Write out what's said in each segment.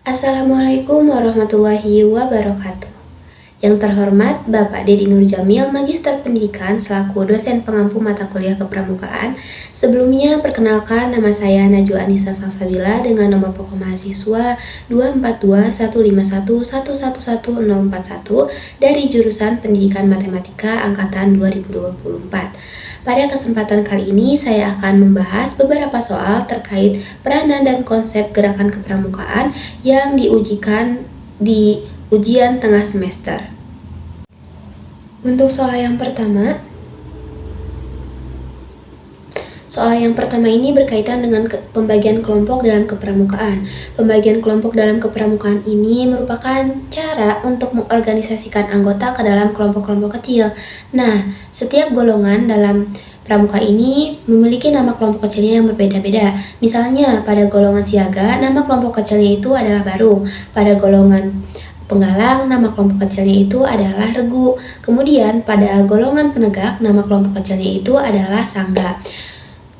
Assalamualaikum warahmatullahi wabarakatuh. Yang terhormat Bapak Dedi Nur Jamil, Magister Pendidikan selaku dosen pengampu mata kuliah kepramukaan. Sebelumnya perkenalkan, nama saya Najwa Anissa Salsabila dengan nomor pokok mahasiswa 2421511111041 dari jurusan Pendidikan Matematika angkatan 2024. Pada kesempatan kali ini saya akan membahas beberapa soal terkait peranan dan konsep gerakan kepramukaan yang diujikan di ujian tengah semester. Untuk soal yang pertama ini berkaitan dengan pembagian kelompok dalam kepramukaan. Pembagian kelompok dalam kepramukaan ini merupakan cara untuk mengorganisasikan anggota ke dalam kelompok-kelompok kecil. Nah, setiap golongan dalam pramuka ini memiliki nama kelompok kecilnya yang berbeda-beda. Misalnya, pada golongan siaga, nama kelompok kecilnya itu adalah barung. Pada golongan penggalang, nama kelompok kecilnya itu adalah regu. Kemudian, pada golongan penegak, nama kelompok kecilnya itu adalah sangga.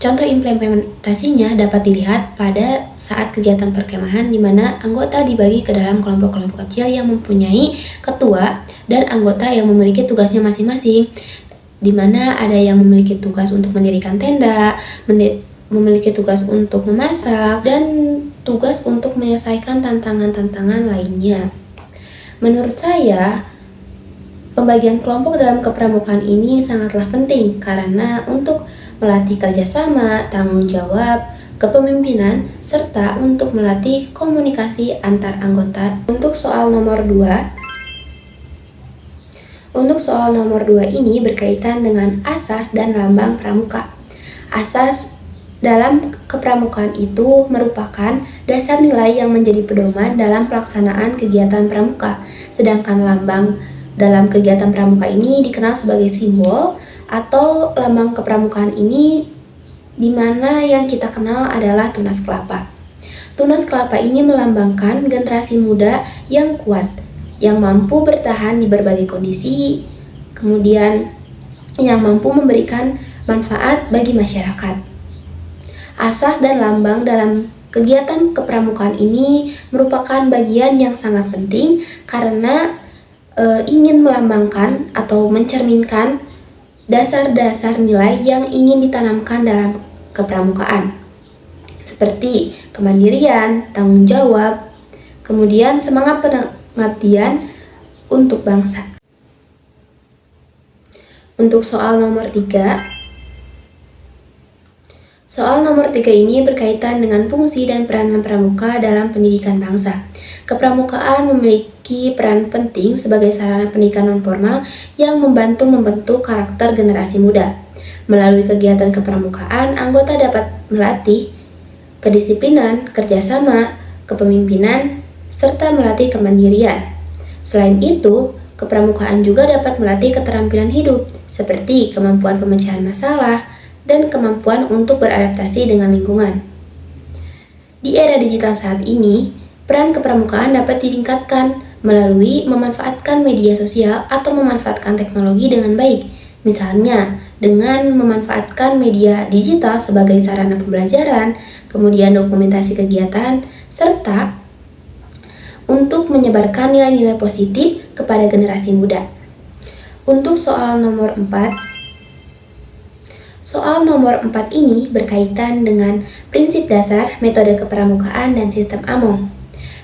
Contoh implementasinya dapat dilihat pada saat kegiatan perkemahan di mana anggota dibagi ke dalam kelompok-kelompok kecil yang mempunyai ketua dan anggota yang memiliki tugasnya masing-masing, di mana ada yang memiliki tugas untuk mendirikan tenda, memiliki tugas untuk memasak, dan tugas untuk menyelesaikan tantangan-tantangan lainnya. Menurut saya, pembagian kelompok dalam kepramukaan ini sangatlah penting karena untuk melatih kerjasama, tanggung jawab, kepemimpinan, serta untuk melatih komunikasi antar anggota. Untuk soal nomor 2 ini berkaitan dengan asas dan lambang pramuka. Asas dalam kepramukaan itu merupakan dasar nilai yang menjadi pedoman dalam pelaksanaan kegiatan pramuka. Sedangkan lambang dalam kegiatan pramuka ini dikenal sebagai simbol atau lambang kepramukaan ini, di mana yang kita kenal adalah tunas kelapa. Tunas kelapa ini melambangkan generasi muda yang kuat, yang mampu bertahan di berbagai kondisi, kemudian yang mampu memberikan manfaat bagi masyarakat. Asas dan lambang dalam kegiatan kepramukaan ini merupakan bagian yang sangat penting karena ingin melambangkan atau mencerminkan dasar-dasar nilai yang ingin ditanamkan dalam kepramukaan, seperti kemandirian, tanggung jawab, kemudian semangat pengabdian untuk bangsa. Untuk soal nomor 3 ini berkaitan dengan fungsi dan peranan pramuka dalam pendidikan bangsa. Kepramukaan memiliki peran penting sebagai sarana pendidikan nonformal yang membantu membentuk karakter generasi muda. Melalui kegiatan kepramukaan, anggota dapat melatih kedisiplinan, kerjasama, kepemimpinan, serta melatih kemandirian. Selain itu, kepramukaan juga dapat melatih keterampilan hidup, seperti kemampuan pemecahan masalah, dan kemampuan untuk beradaptasi dengan lingkungan. Di era digital saat ini, peran kepramukaan dapat ditingkatkan melalui memanfaatkan media sosial atau memanfaatkan teknologi dengan baik. Misalnya, dengan memanfaatkan media digital sebagai sarana pembelajaran, kemudian dokumentasi kegiatan, serta untuk menyebarkan nilai-nilai positif kepada generasi muda. Untuk soal nomor 4 ini berkaitan dengan prinsip dasar, metode kepramukaan, dan sistem AMONG.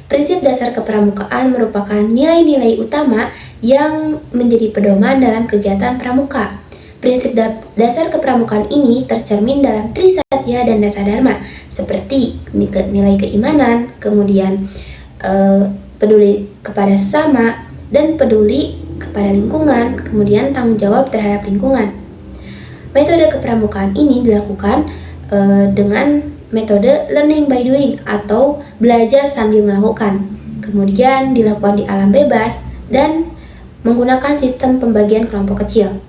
Prinsip dasar kepramukaan merupakan nilai-nilai utama yang menjadi pedoman dalam kegiatan pramuka. Prinsip dasar kepramukaan ini tercermin dalam Trisatya dan Dasadharma, seperti nilai keimanan, kemudian peduli kepada sesama, dan peduli kepada lingkungan, kemudian tanggung jawab terhadap lingkungan. Metode kepramukaan ini dilakukan dengan metode learning by doing atau belajar sambil melakukan. Kemudian dilakukan di alam bebas dan menggunakan sistem pembagian kelompok kecil.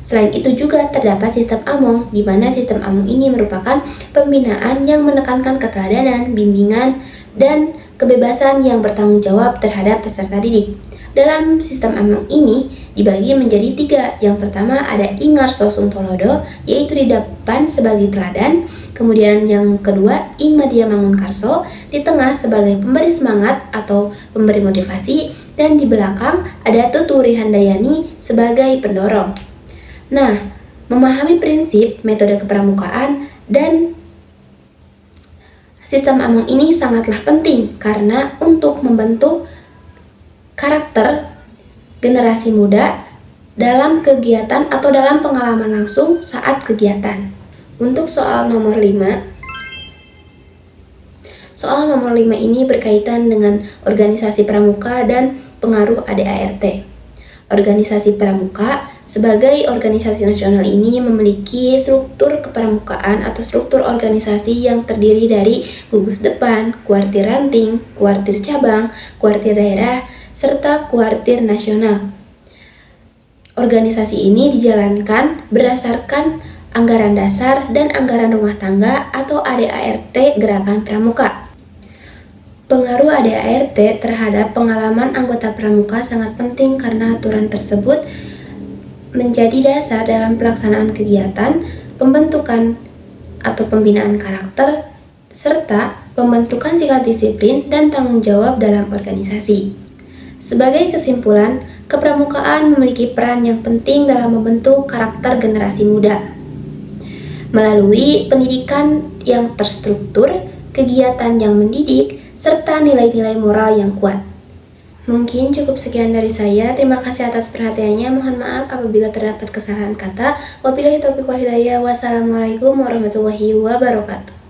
Selain itu juga terdapat sistem AMONG, di mana sistem AMONG ini merupakan pembinaan yang menekankan keteladanan, bimbingan, dan kebebasan yang bertanggung jawab terhadap peserta didik. Dalam sistem Among ini dibagi menjadi 3. Yang pertama ada Ingarso Sungtolodo, yaitu di depan sebagai teladan. Kemudian yang kedua Ingmadia Mangunkarso, di tengah sebagai pemberi semangat atau pemberi motivasi. Dan di belakang ada Tuturi Handayani sebagai pendorong. Nah, memahami prinsip metode kepramukaan dan sistem Among ini sangatlah penting karena untuk membentuk karakter generasi muda dalam kegiatan atau dalam pengalaman langsung saat kegiatan. Untuk soal nomor 5. Soal nomor 5 ini berkaitan dengan organisasi pramuka dan pengaruh ADART. Organisasi pramuka sebagai organisasi nasional ini memiliki struktur kepramukaan atau struktur organisasi yang terdiri dari gugus depan, kuartir ranting, kuartir cabang, kuartir daerah, serta kuartir nasional. Organisasi ini dijalankan berdasarkan anggaran dasar dan anggaran rumah tangga atau ADART Gerakan Pramuka. Pengaruh ADART terhadap pengalaman anggota pramuka sangat penting karena aturan tersebut menjadi dasar dalam pelaksanaan kegiatan, pembentukan atau pembinaan karakter, serta pembentukan sikap disiplin dan tanggung jawab dalam organisasi. Sebagai kesimpulan, kepramukaan memiliki peran yang penting dalam membentuk karakter generasi muda. Melalui pendidikan yang terstruktur, kegiatan yang mendidik, serta nilai-nilai moral yang kuat. Mungkin cukup sekian dari saya. Terima kasih atas perhatiannya. Mohon maaf apabila terdapat kesalahan kata. Wabillahi taufiq wal hidayah. Wassalamualaikum warahmatullahi wabarakatuh.